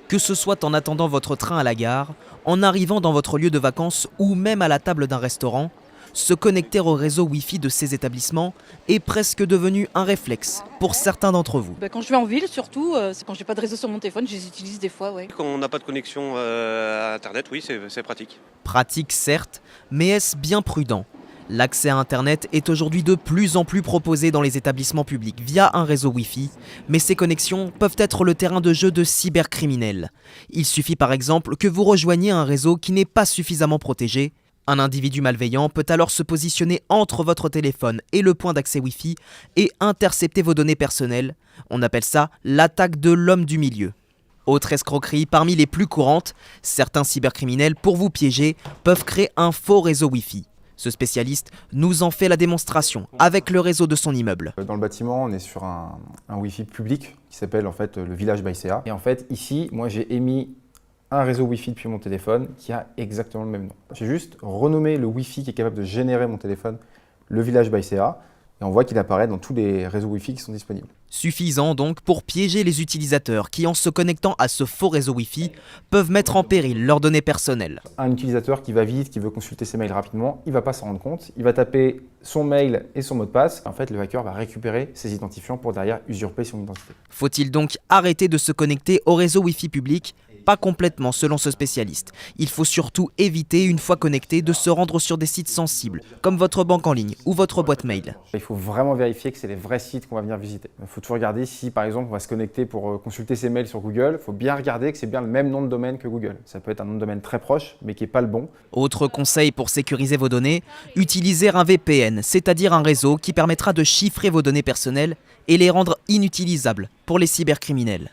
Que ce soit en attendant votre train à la gare, en arrivant dans votre lieu de vacances ou même à la table d'un restaurant, se connecter au réseau Wi-Fi de ces établissements est presque devenu un réflexe pour certains d'entre vous. Quand je vais en ville surtout, c'est quand j'ai pas de réseau sur mon téléphone, je les utilise des fois, ouais. Quand on n'a pas de connexion à Internet, oui, c'est pratique. Pratique certes, mais est-ce bien prudent ? L'accès à Internet est aujourd'hui de plus en plus proposé dans les établissements publics via un réseau Wi-Fi, mais ces connexions peuvent être le terrain de jeu de cybercriminels. Il suffit par exemple que vous rejoigniez un réseau qui n'est pas suffisamment protégé. Un individu malveillant peut alors se positionner entre votre téléphone et le point d'accès Wi-Fi et intercepter vos données personnelles. On appelle ça l'attaque de l'homme du milieu. Autre escroquerie parmi les plus courantes, certains cybercriminels, pour vous piéger, peuvent créer un faux réseau Wi-Fi. Ce spécialiste nous en fait la démonstration avec le réseau de son immeuble. Dans le bâtiment, on est sur un Wi-Fi public qui s'appelle en fait le Village by CA. Et en fait, ici, moi j'ai émis un réseau Wi-Fi depuis mon téléphone qui a exactement le même nom. J'ai juste renommé le Wi-Fi qui est capable de générer mon téléphone le Village by CA. Et on voit qu'il apparaît dans tous les réseaux Wi-Fi qui sont disponibles. Suffisant donc pour piéger les utilisateurs qui, en se connectant à ce faux réseau Wi-Fi, peuvent mettre en péril leurs données personnelles. Un utilisateur qui va vite, qui veut consulter ses mails rapidement, il ne va pas s'en rendre compte. Il va taper son mail et son mot de passe. En fait, le hacker va récupérer ses identifiants pour derrière usurper son identité. Faut-il donc arrêter de se connecter au réseau Wi-Fi public ? Pas complètement selon ce spécialiste. Il faut surtout éviter, une fois connecté, de se rendre sur des sites sensibles, comme votre banque en ligne ou votre boîte mail. Il faut vraiment vérifier que c'est les vrais sites qu'on va venir visiter. Il faut toujours regarder si, par exemple, on va se connecter pour consulter ses mails sur Google. Il faut bien regarder que c'est bien le même nom de domaine que Google. Ça peut être un nom de domaine très proche, mais qui n'est pas le bon. Autre conseil pour sécuriser vos données, utilisez un VPN, c'est-à-dire un réseau qui permettra de chiffrer vos données personnelles et les rendre inutilisables pour les cybercriminels.